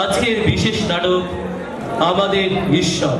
আজকের বিশেষ নাটক আমাদের ঈশ্বর।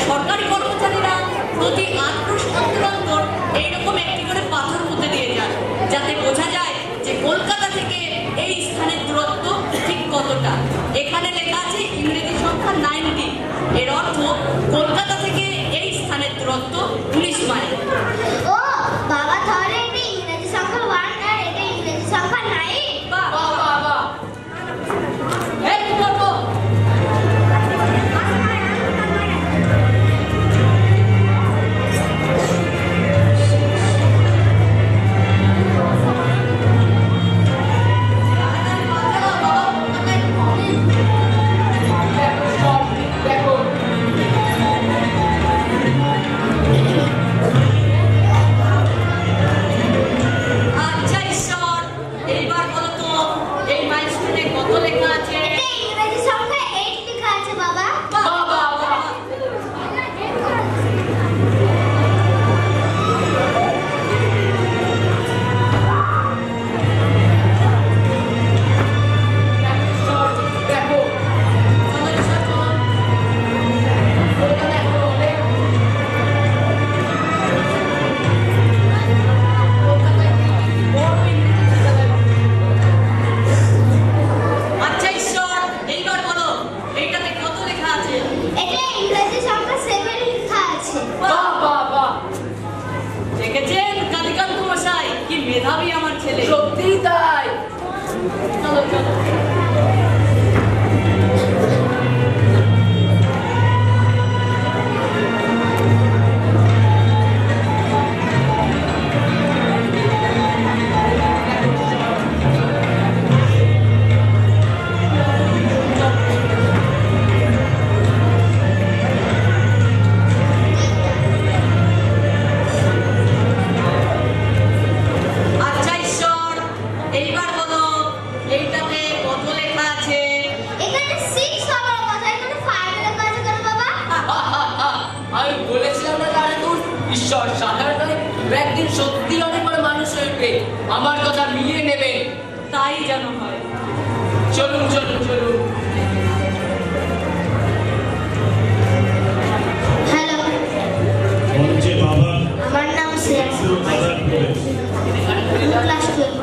সরকারি কর্মচারীরা প্রতি 8 মাস অন্তর অন্তর এইরকম একটি করে পাথর পুঁতে দিয়ে যান, যাতে বোঝা যায় যে কলকাতা থেকে এই স্থানের দূরত্ব ঠিক কতটা। এখানে লেখা আছে ইংরেজি সংখ্যা 90। এর অর্থ কলকাতা থেকে এই স্থানের দূরত্ব 19 মাইল। ও বাবা, তাহলে এটা ইংরেজি সংখ্যা 1 আর এটা ইংরেজি সংখ্যা 9। বাহ বাহ বাহ। এই কি করবো? মেধাবী আমার ছেলে। সত্যিই তাই। চলো চলো। ঈশ্বর সাধারণ একদিন সত্যি অনেক বড় মানুষ হয়ে আমার কথা মিলিয়ে নেবে, তাই যেন হয়। চলুন চলুন চলুন। হ্যালো, বাবা, আমার নাম শ্রেয়া, ক্লাস 12।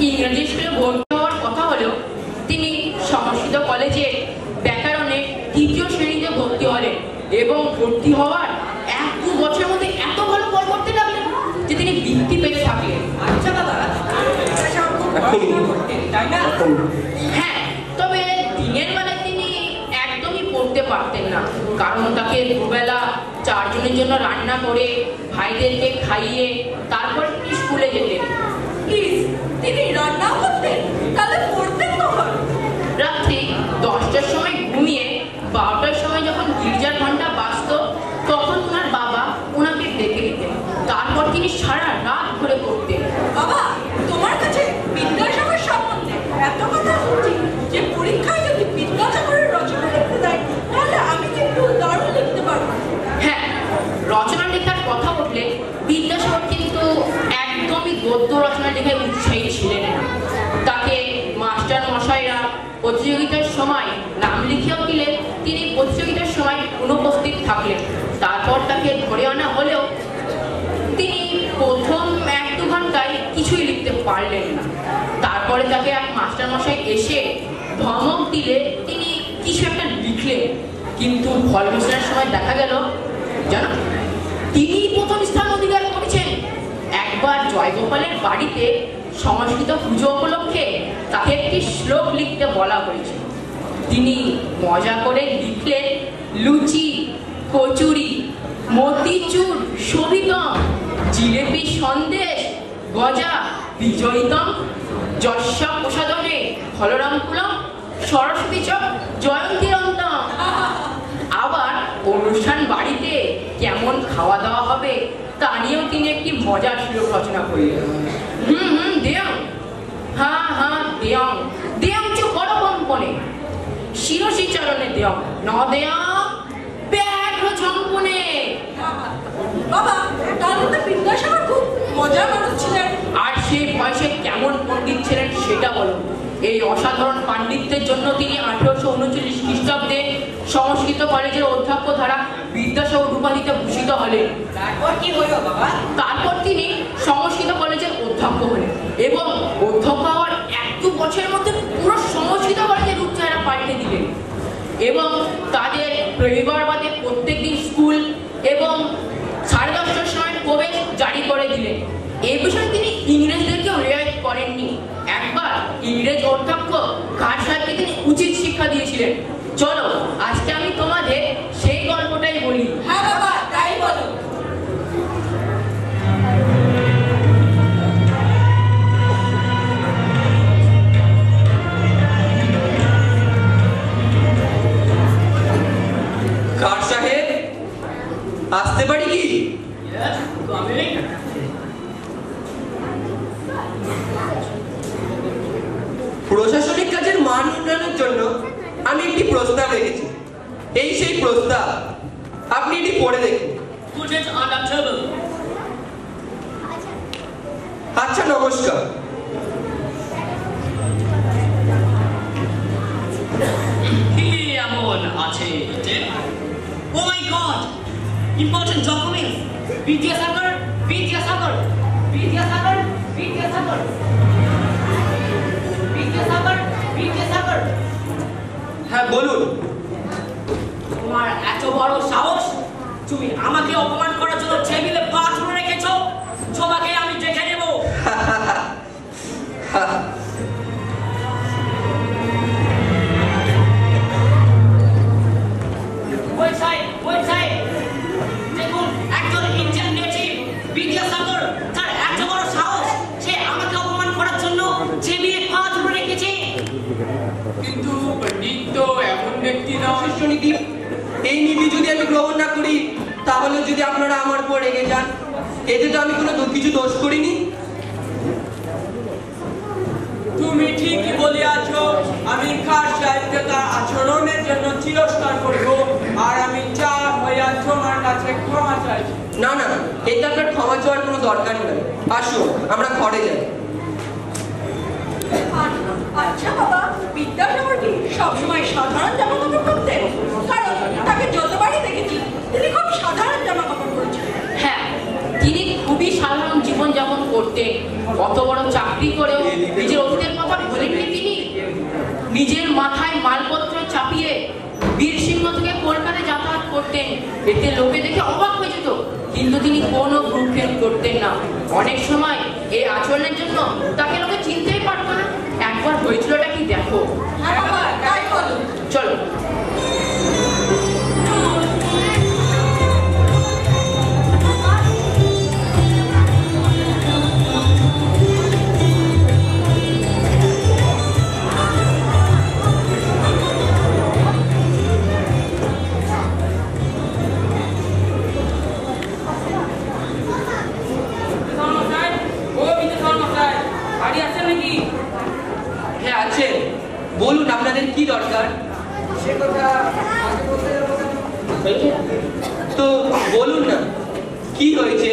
ইংরেজি স্কুলে ভর্তি হওয়ার কথা হলেও তিনি সংস্কৃত কলেজে ব্যাকরণে 3য় শ্রেণীতে ভর্তি হলেন এবং ভর্তি হওয়ার 1-2 বছরের মধ্যে এত ভালো ফল করতে লাগলেন যে তিনি বৃত্তি পেতে থাকলেন। আচ্ছা দাদা, তাই না? হ্যাঁ, তবে দিনের বেলায় তিনি একদমই পড়তে পারতেন না, কারণ তাকে দুবেলা 4 জনের জন্য রান্না করে ভাইদেরকে খাইয়ে তারপর তিনি স্কুলে যেতেন। তিনি রান্না করতেন, তাহলে পড়তেন কখন? রাত্রি 10টার সময় ঘুমিয়ে 12টার সময় যখন গির্জার ঘন্টা বাজতো তখন ওনার বাবা ওনাকে ডেকে দিতেন, তারপর তিনি সারা রাত ধরে পড়তেন। বাবা, তোমার কাছে বিদ্যাসাগর সম্বন্ধে এত কথা শুনছি যে পরীক্ষায় যদি বিদ্যাসাগরের রচনা লিখতে দেয় তাহলে আমি কিন্তু দারুণ লিখতে পারবো। হ্যাঁ, রচনা লেখার কথা উঠলে বিদ্যাসাগর কিন্তু একদমই গদ্য রচনা লেখায় উৎসাহী ছিলেন না। তাকে মাস্টার মশাইরা প্রতিযোগিতার সময় নাম লিখিয়েও দিলে তিনি প্রতিযোগিতার সময় অনুপস্থিত থাকলেন। তারপর তাকে ধরে আনা হলেও তিনি প্রথম 1-2 ঘন্টায় কিছুই লিখতে পারলেন না। তারপরে তাকে এক মাস্টার মশাই এসে ধমক দিলে তিনি কিছু একটা লিখলেন, কিন্তু ফল ঘোষণার সময় দেখা গেল জানো তিনি প্রথম স্থান অধিকার করেছেন। একবার জয়গোপালের বাড়িতে সংস্কৃত পুজো উপলক্ষে তাকে একটি শ্লোক লিখতে বলা হয়েছে। তিনি মজা করে লিখলেন, লুচি কচুরি মতিচুর শোভিতম জিলেপি সন্দেশ গজা বিজয়িতম যস্য প্রসাদনে ফলরামকুলম সরস্বতী চ জয়ন্তীরন্তম। আবার অনুষ্ঠান বাড়িতে কেমন খাওয়া দাওয়া হবে তা নিয়েও তিনি একটি মজার শ্লোক রচনা করলেন। দেয়ং দেয়ং দেয়ং চ করকম্পনে শিরসি চরণে দেয়ং ন দেয়ং ব্যাঘ্র ঝঙ্কনে। বাবা, তাহলে তো বিদ্যাসাগর খুব মজার মানুষ ছিলেন। আর সেই বয়সে কেমন পণ্ডিত ছিলেন সেটা বলো। এই অসাধারণ পাণ্ডিত্যের জন্য তিনি 1839 খ্রিস্টাব্দে সংস্কৃত কলেজের অধ্যক্ষ দ্বারা বিদ্যাসাগর উপাধিতে ভূষিত হলেন। তারপর কি হলো বাবা? তারপর তিনি সংস্কৃত কলেজের অধ্যক্ষ হলেন এবং অধ্যক্ষ হওয়ার 1-2 বছরের মধ্যে পুরো সংস্কৃত কলেজের রূপচেহারা পাল্টে দিলেন এবং তাদের রবিবারবাদে প্রত্যেকদিন স্কুল এবং 10:30টার সময় প্রবেশ জারি করে দিলেন। এই বিষয়ে তিনি ইংরেজদেরকেও রেয়াত করেননি। একবার ইংরেজ অধ্যক্ষ খান সাহেবকে তিনি উচিত শিক্ষা দিয়েছিলেন। চলো আজকে আমি তোমাদের সেই গল্পটাই বলি। হ্যাঁ বাবা, তাই বলো। খান সাহেব, আসতে পারি কি? প্রশাসনিক কাজের মান উন্নয়নের জন্য আমি একটি প্রস্তাব রেখেছি। এই সেই প্রস্তাব, আপনি এটি পড়ে দেখুন। আচ্ছা, নমস্কার। কি এমন আছে? Oh my God, important document. Vidyasagar Vidyasagar Vidyasagar Vidyasagar Vidyasagar Vidyasagar. হ্যাঁ, বলুন। তোমার এত বড় সাহস, তুমি আমাকে অপমান করার জন্য টেবিলে পা তুলে রেখেছো। তোমাকে আমি দেখে নেব। দেখুন, একজন ইন্ডিয়ান নেটিভ বিদ্যাসাগর, তার এত বড় সাহস, সে আমাকে অপমান করার জন্য টেবিলে পা তুলে রেখেছে। কিন্তু পণ্ডিত তো এমন ব্যক্তি নয়। শিষ্যনীতি, এই নীতি যদি আমি গ্রহণ না করি, তাহলে যদি আপনারা আমার উপর রেগে যান, এতে তো আমি কোনো কিছু দোষ করিনি। তুমি ঠিকই বলিয়াছ। আমি খান সাহেবকে তার আচরণের জন্য তিরস্কার করিব, আর আমি যা হইয়া তোমার কাছে ক্ষমা চাইছি। না না, এতে আপনার ক্ষমা চাওয়ার কোনো দরকার নেই। আসুন, আমরা ঘরে যাই। আচ্ছা বাবা, বিদ্যাসাগর কি সবসময় সাধারণ জামা কাপড় পরতেন? কারণ তাকে যতবারই দেখেছি তিনি খুব সাধারণ জামা কাপড় পরেছেন। হ্যাঁ, তিনি খুবই সাধারণ জীবনযাপন করতেন। কত বড় চাকরি করেও নিজের অতীতের কথা ভোলেননি তিনি। নিজের মাথায় মালপত্র চাপিয়ে বীরসিংহ থেকে কলকাতায় যাতায়াত করতেন। এতে লোকে দেখে অবাক হয়ে যেত, কিন্তু তিনি কোনো ভ্রুক্ষেপ করতেন না। অনেক সময় এই আচরণের জন্য তাকে লোকে চিনতেই পারত না। একবার হয়েছিলটা কি দেখো। হ্যাঁ বাবা, তাই বলো। চলো। হ্যাঁ, আছেন। বলুন, আপনাদের কি দরকার? সে কথা তো বলুন না, কি হয়েছে?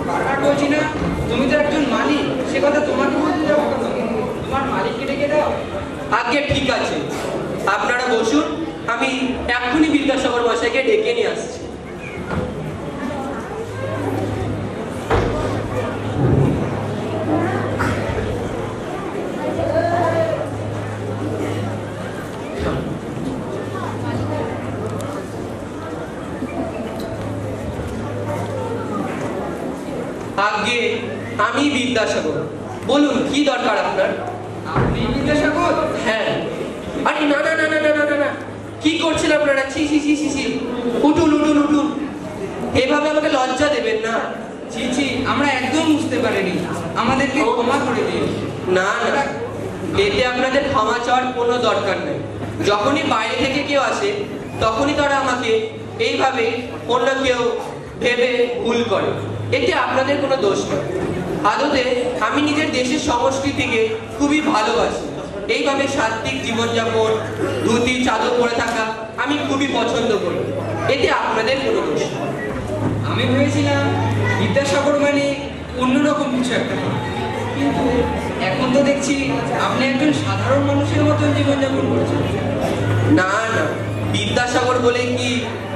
বারবার বলছি না, তুমি তো একজন মালিক। সে কথা তোমাকে বলতে যাবো কেন? তোমার মালিককে ডেকে দাও। আগে ঠিক আছে, আপনারা বসুন, আমি এক্ষুনি বিদ্যাসাগর মশাইকে ডেকে নিয়ে আসছি। আগে আমি বিদ্যাসাগর। বলুন, কি দরকার আপনার? আপনি বিদ্যাসাগর? হ্যাঁ। আরে না না না না না না না না, কি করছেন আপনারা? ছি ছি ছি ছি ছি, উঠুন উঠুন উঠুন, এভাবে আমাকে লজ্জা দেবেন না। ছি ছি, আমরা একদম বুঝতে পারিনি, আমাদেরকে ক্ষমা করে দিন। না না, এতে আপনাদের ক্ষমা চাওয়ার কোনো দরকার নেই। যখনই বাইরে থেকে কেউ আসে, তখনই তারা আমাকে এইভাবে অন্য কেউ ভেবে ভুল করে। এতে আপনাদের কোনো দোষ নেই। আদতে আমি নিজের দেশের সংস্কৃতিকে খুবই ভালোবাসি। এইভাবে সাত্বিক জীবনযাপন, ধুতি চাদর পরে থাকা আমি খুবই পছন্দ করি। এতে আপনাদের কোনো দোষ নেই। আমি ভেবেছিলাম বিদ্যাসাগর মানে অন্যরকম কিছু একটা, কিন্তু এখন তো দেখছি আপনি একজন সাধারণ মানুষের মতন জীবনযাপন করছেন। না না, বিদ্যাসাগর বলে কি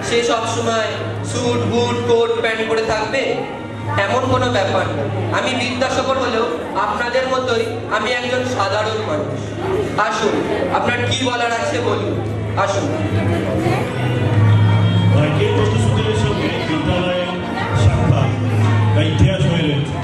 সে সবসময় স্যুট বুট কোট প্যান্ট পরে থাকবে? এমন কোনো ব্যাপার না। আমি বিদ্যাসাগর হলেও আপনাদের মতোই আমি একজন সাধারণ মানুষ। আসুন, আপনার কি বলার আছে বলুন, আসুন। রাজ্যের প্রতিশ্রুতির সঙ্গে বিদ্যালয়ের সাক্ষাৎ বা ইতিহাস হয়ে রয়েছে।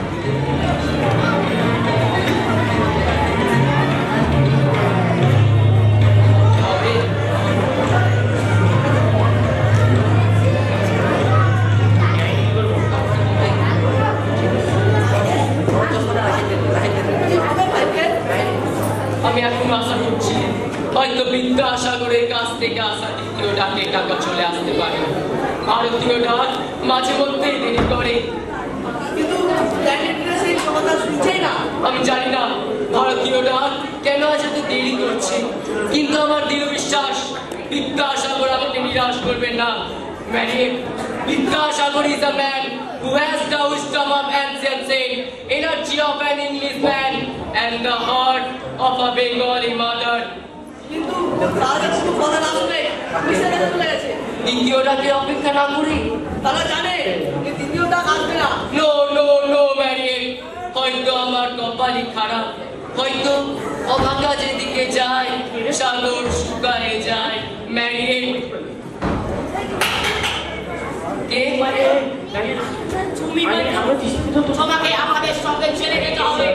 আমি এখন আশা করছি হয়তো বিদ্যাসাগরের কাছ থেকে আসা দ্বিতীয় ডাকে টাকা চলে আসতে পারে। ভারতীয় ডাক মাঝে মধ্যেই দেরি করে, কিন্তু প্ল্যানেটরা সেই কথা শুনছে না। আমি জানি না ভারতীয় ডাক কেন আজ এত দেরি করছে, কিন্তু আমার দৃঢ় বিশ্বাস বিদ্যাসাগর আমাকে নিরাশ করবেন না। Marriott, Vidyasagar is a man who has the wisdom of ancient saint, energy of an Englishman, and the heart of a Bengali mother. কিন্তু তারা যখন কথা না শুনে মিশনে চলে গেছে। দ্বিতীয় ডাকে অপেক্ষা না করি, তারা জানে যে দ্বিতীয় ডাক আসবে না। নো নো নো ম্যারিয়েট, হয়তো আমার কপালই খারাপ, হয়তো অভাগা যেদিকে যায় সাগর শুকায়ে যায়। ম্যারিয়েট, কে তুমি তোমাকে আমাদের সঙ্গে ছেড়ে যেতে হবে।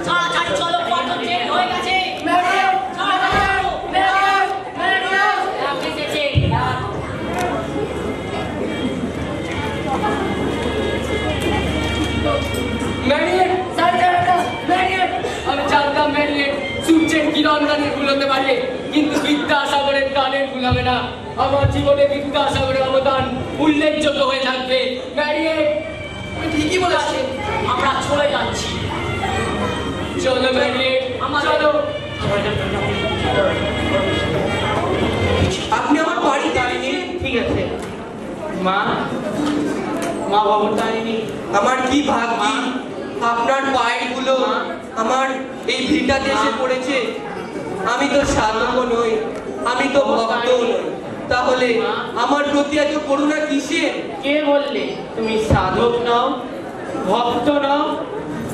তাড়াতাড়ি চলো, কত ট্রেন হয়ে গেছে। আমি জানতাম ম্যারিয়েট সূর্যের কিরণ গানের ভুলতে পারে, কিন্তু বিদ্যাসাগরের গানের ভুলাবে না। আমার জীবনে বিদ্যাসাগরের অবদান উল্লেখযোগ্য হয়ে থাকবে। ম্যারিয়েট, তুমি ঠিকই বলেছে, আমরা চলে যাচ্ছি। চলো ম্যারিয়েট, চলো। আপনি আমার বাড়িতে আনেনি? ঠিক আছে মা, মা বাবু তাইনি। আমার কি ভাগ্য, আপনার পায়ের গুলো আমার এই ভিটাতে এসে পড়েছে। আমি তো সাধক নই, আমি তো ভক্ত নই, তাহলে আমার প্রতি এত করুণা কিসের? কে বললে তুমি সাধক নও, ভক্ত নও?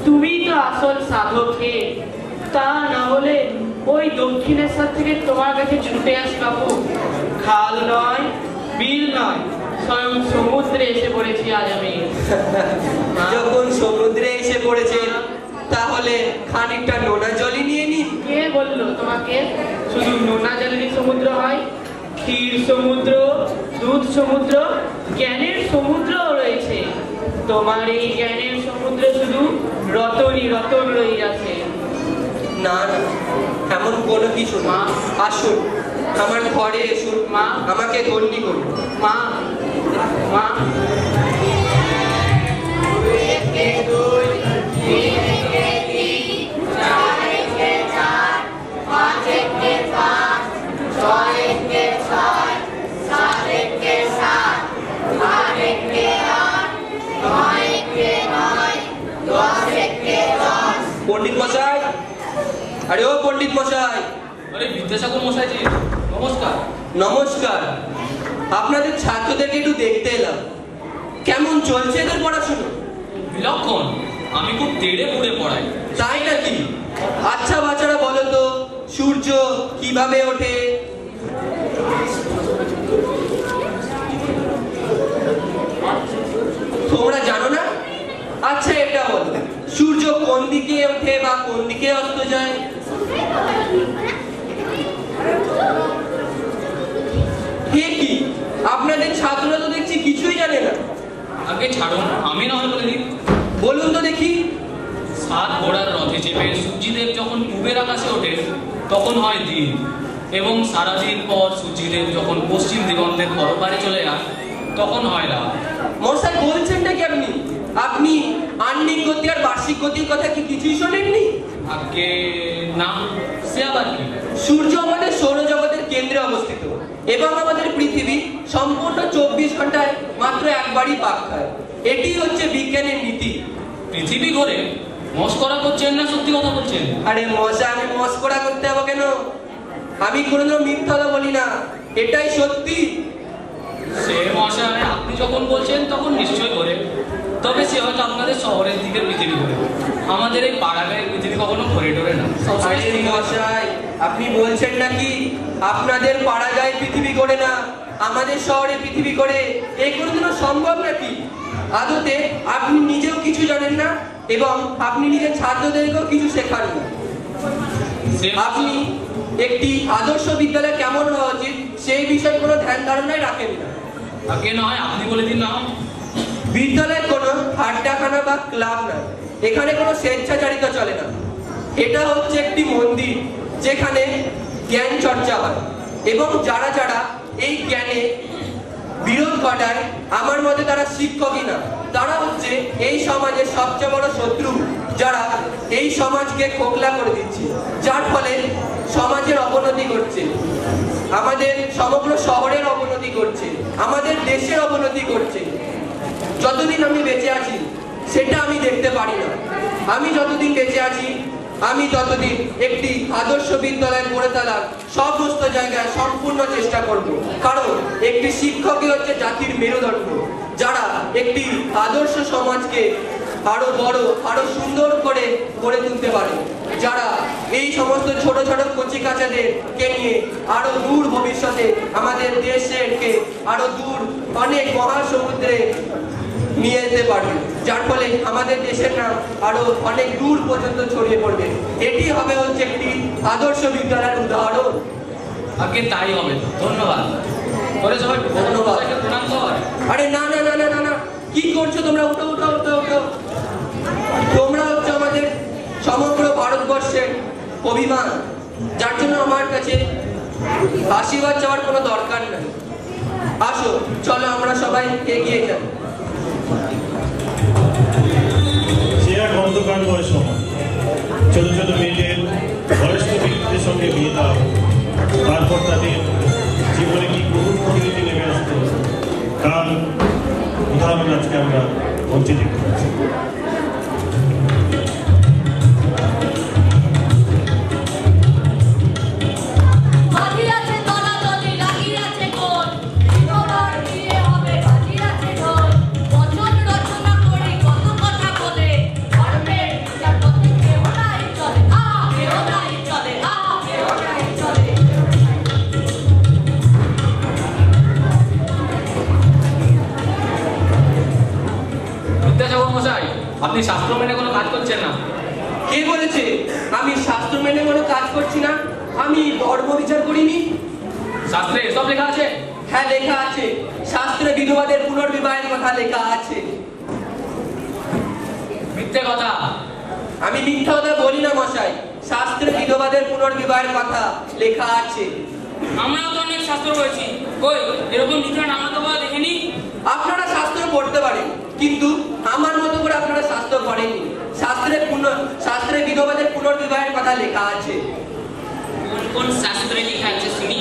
তুমি তো আসল সাধক কে। তা না হলে ওই দক্ষিণেশ্বর থেকে তোমার কাছে ছুটে আসি বাবু। খাল নয়, বিল নয়, স্বয়ং সমুদ্রে এসে পড়েছি আজ আমি। যখন সমুদ্রে এসে পড়েছেন, তাহলে খানিকটা নোনা জলই নিয়ে নিন। কে বললো তোমাকে শুধু নোনা জলেরই সমুদ্র হয়? ক্ষীর সমুদ্র, দুধ সমুদ্র, জ্ঞানের সমুদ্র রয়েছে। তোমার এই জ্ঞানের সমুদ্র শুধু রতনই রতন রয়ে আছে। না না, এমন কোনো কিছু না। আসুন, আমার ঘরে এসুন, মা, আমাকে ধন্যি করুন। মা, মা, পণ্ডিত মশাই, আরে ও পণ্ডিত মশাই। আরে বিদ্যাসাগর মশাইজি, নমস্কার। নমস্কার। আপনাদের ছাত্রদেরকে একটু দেখতে এলাম, কেমন চলছে এদের পড়াশোনা? বিলক্ষণ, আমি খুব তেড়ে মুড়ে পড়াই। তাই নাকি? আচ্ছা বাচ্চারা, বলো তো সূর্য কিভাবে ওঠে? তোমরা জানো না? আচ্ছা এটা বলো, সূর্য কোন দিকে ওঠে বা কোন দিকে অস্ত যায়? হে কি, আপনাদের ছাত্ররা তো দেখছি কিছুই জানে না। আগে ছাড়ুন, আমি না হয় বলে দিই। বলুন তো দেখি। 7 ঘোড়ার রথে চেপে সূর্যদেব যখন পূবের আকাশে ওঠেন তখন হয় দিন, এবং সারাদিন পর সূর্যদেব যখন পশ্চিম দিগন্তের পরপারে চলে যান তখন হয় রাত। মশাই বলছেনটা কি আপনি? আপনি আহ্নিক গতি আর বার্ষিক গতির কথা কি কিছুই শোনেননি? আগে না, সে আবার কি? সূর্য আমাদের সৌরজগতের কেন্দ্রে অবস্থিত এবং আমাদের পৃথিবী সম্পূর্ণ 24 ঘন্টায় মাত্র একবারই পাক খায়। এটি হচ্ছে বিজ্ঞানের নীতি। পৃথিবী ঘোরে? মস্করা করছেন না সত্যি কথা বলছেন? আরে মশা, আমি মস্করা করতে হবে কেন? আমি কোনোদিনও মিথ্যা কথা বলি না, এটাই সত্যি। সে মশাই, আপনি যখন বলছেন তখন নিশ্চয়ই ঘোরে, তবে সে হয়তো আপনাদের শহরের দিকের পৃথিবী ঘোরে। আমাদের এই পাড়াগাঁয়ের পৃথিবী কখনো ঘোরে টোরে না। আরে মশাই, আপনি বলছেন নাকি আপনাদের পাড়াগাঁয়ের পৃথিবী ঘোরে না, আমাদের শহরে পৃথিবী ঘোরে? এই কোনোদিনও সম্ভব নাকি? আদতে আপনি নিজেও কিছু জানেন না এবং আপনি নিজের ছাত্রদেরকেও কিছু শেখান না। আপনি একটি আদর্শ বিদ্যালয় কেমন হওয়া উচিত সেই বিষয়ে কোনো ধ্যান ধারণাই রাখেন না। আগে নয় আপনি বলে দিন না। বিদ্যালয় কোনো আড্ডাখানা বা ক্লাব নয়, এখানে কোনো স্বেচ্ছাচারিতা চলে না। এটা হচ্ছে একটি মন্দির যেখানে জ্ঞান চর্চা হয় এবং যারা যারা এই জ্ঞানে বিরোধ ঘটায় আমার মতে তারা শিক্ষকই না, তারা হচ্ছে এই সমাজের সবচেয়ে বড় শত্রু, যারা এই সমাজকে খোকলা করে দিচ্ছে, যার ফলে সমাজের অবনতি ঘটছে, আমাদের সমগ্র শহরের অবনতি ঘটছে, আমাদের দেশের অবনতি ঘটছে। যতদিন আমি বেঁচে আছি সেটা আমি দেখতে পারি না। আমি যতদিন বেঁচে আছি আমি ততদিন একটি আদর্শ বিদ্যালয় গড়ে তোলার সমস্ত জায়গায় সম্পূর্ণ চেষ্টা করব, কারণ একটি শিক্ষকই হচ্ছে জাতির মেরুদণ্ড, যারা একটি আদর্শ সমাজকে আরো বড় আরো সুন্দর করে গড়ে তুলতে পারে, যারা এই সমস্ত ছোট ছোট কচি কাচাদেরকে নিয়ে আরো দূর ভবিষ্যতে আমাদের দেশকে আরো দূর অনেক মহাসমুদ্রে নিয়ে যেতে পারবে, যার ফলে আমাদের দেশের নাম আরো অনেক দূর পর্যন্ত ছড়িয়ে পড়বে। এটি হবে হচ্ছে একটি আদর্শ বিদ্যালয়ের উদাহরণ। আগে তাই হবে। ধন্যবাদ। পরে সবাই ধন্যবাদ। প্রণাম কর। আরে না না না না না না, কি করছো তোমরা? উঠো উঠো উঠো উঠো। তোমরা হচ্ছে আমাদের সমগ্র ভারতবর্ষের অভিমান, যার জন্য আমার কাছে আশীর্বাদ চাওয়ার কোনো দরকার নাই। আসো, চলো আমরা সবাই এগিয়ে যাই। সে এক অন্ধকারময় সময়, ছোট ছোট মেয়েদের বয়স্ক ব্যক্তিদের সঙ্গে বিয়ে দেওয়া, তারপর তাদের জীবনে কি বহু পরিণতি নেমে আসতো তার উদাহরণ আজকে আমরা মঞ্চে দেখতে পাচ্ছি। আপনি শাস্ত্র মেনে কোনো কাজ করছেন না। কে বলেছে আমি শাস্ত্র মেনে কোনো কাজ করছি না? আমি ধর্ম বিচার করিনি। শাস্ত্রে এসব লেখা আছে? হ্যাঁ, লেখা আছে। শাস্ত্রে বিধবাদের পুনর্বিবাহের কথা লেখা আছে। মিথ্যে কথা। আমি মিথ্যা কথা বলি না মশাই, শাস্ত্রে বিধবাদের পুনর্বিবাহের কথা লেখা আছে। আমরাও তো অনেক শাস্ত্র পড়েছি, কই এরকম বিধান আমরা তো দেখিনি। আপনারা শাস্ত্র পড়তে পারেন, কিন্তু আমার মতো করে আপনারা শাস্ত্র পড়েননি। শাস্ত্রে বিধবাদের পুনর্বিবাহের কথা লেখা আছে। কোন কোন শাস্ত্রে লেখা আছে শুনি?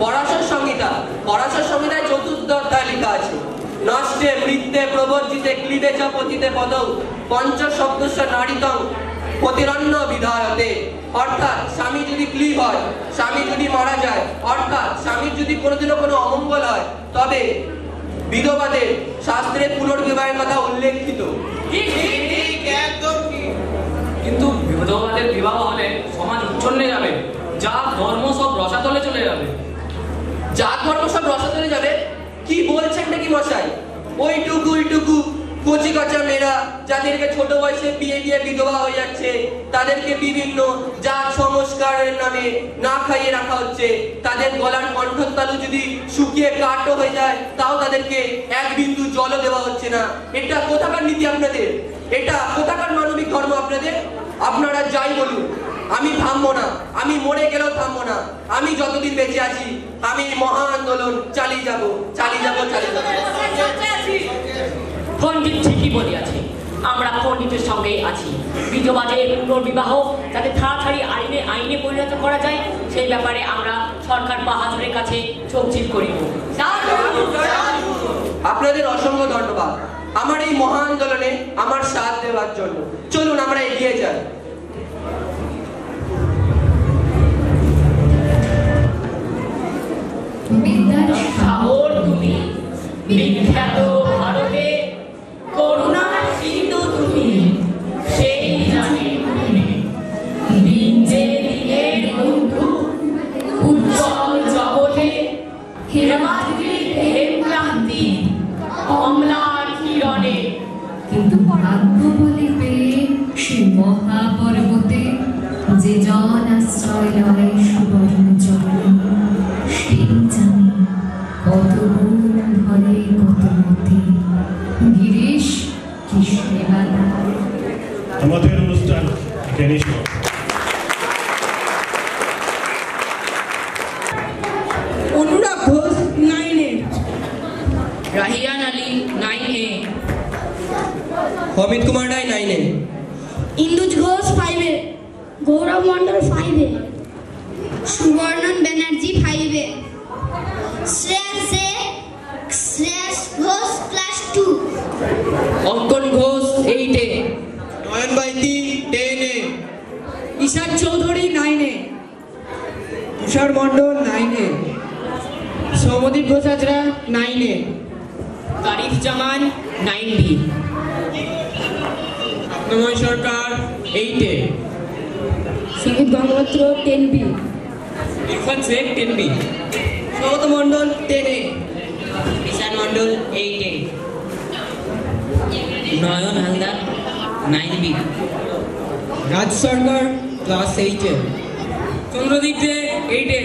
পরাশর সংহিতা, পরাশর সংহিতায় 4th অধ্যায় লেখা আছে, নষ্টে মৃত্যে প্রবর্জিতে ক্লীবে চ পতিতে পদৌ পঞ্চশব্দস্য নারীতং প্রতিরণ্য বিধায়তে। অর্থাৎ স্বামী যদি ক্লীব হয়, স্বামী যদি মারা যায়, অর্থাৎ স্বামীর যদি কোনোদিনও কোনো অমঙ্গল হয়, তবে বিধবাদের শাস্ত্রে পুনর্বিবাহের কথা উল্লেখিত। কিন্তু বিধবাদের বিবাহ হলে সমাজ উচ্ছন্নে যাবে, যা ধর্ম সব রসাতলে চলে যাবে। জাত ধর্ম সব রসাতলে যাবে? কি বলছেন নাকি মশাই? ওইটুকু কচি কাঁচা মেয়েরা যাদেরকে ছোট বয়সে বিয়ে দিয়ে বিধবা হয়ে যাচ্ছে, তাদেরকে বিভিন্ন জাত সংস্কারের নামে না খাইয়ে রাখা হচ্ছে। তাদের গলার কণ্ঠতালু যদি শুকিয়ে কাঠও হয়ে যায়, তাও তাদেরকে এক বিন্দু জলও দেওয়া হচ্ছে না। এটা কোথাকার নীতি আপনাদের? এটা কোথাকার মানবিক ধর্ম আপনাদের? আপনারা যাই বলুন, আমি থামবো না, আমি মরে গেলেও থামবো না। আমি যতদিন বেঁচে আছি আমি মহা আন্দোলন চালিয়ে যাব। পণ্ডিত ঠিকই বলিয়াছে। আমরা পণ্ডিতের সঙ্গেই আছি। বিধবাদের পুনর্বিবাহ যাতে তাড়াতাড়ি আইনে পরিণত করা যায় সেই ব্যাপারে আমরা সরকার বাহাদুরের কাছে চোখচির করিব। আপনাদের অসংখ্য ধন্যবাদ আমার এই মহা আন্দোলনে আমার সাথ দেওয়ার জন্য। চলুন আমরা এগিয়ে যাই। বিদ্যার সাগর তুমি, বিখ্যাত ভারতে করুণার সিন্ধু তুমি, সেই জানে তুমি দিন যে দিনের বন্ধু, উজ্জ্বল জগতে হেমাদ্রির হেমক্রান্তি অম্লার কিরণে। কিন্তু ভাগ্য বলে পেয়ে সে মহাপর্বতে যে জন আশ্রয় লয় সুবর্ণ চরণে, সেই জানে কত গুণ ধরে কত মতে গিরিশ কি সেবা তার। আমাদের অনুষ্ঠান এখানেই শেষ। Anurag Ghosh 9A, Rahiyan Ali 9A, Amit Kumar Roy 9A, Induj Ghosh 5A, Gaurav Mondal 5A, Subarnan Banerjee 5A, Shreyas Ghosh class 2, Ankan Ghosh 8A, নয়ন বাইতি 10A, ঈশান চৌধুরী 9A, তুষার মন্ডল 9A, সৌমদীপ ঘোষ হাজরা 9A, তারিফ জামান 9B, রত্নময় সরকার 8A, সঙ্গীত গঙ্গোত্র 10B, ইরফান শেখ 10B, স্বাগত মন্ডল 10A, ঈশান মন্ডল 8A, নয়ন হালদার 9B, রাজ সরকার ক্লাস 8A, চন্দ্রদীপ দে 8A,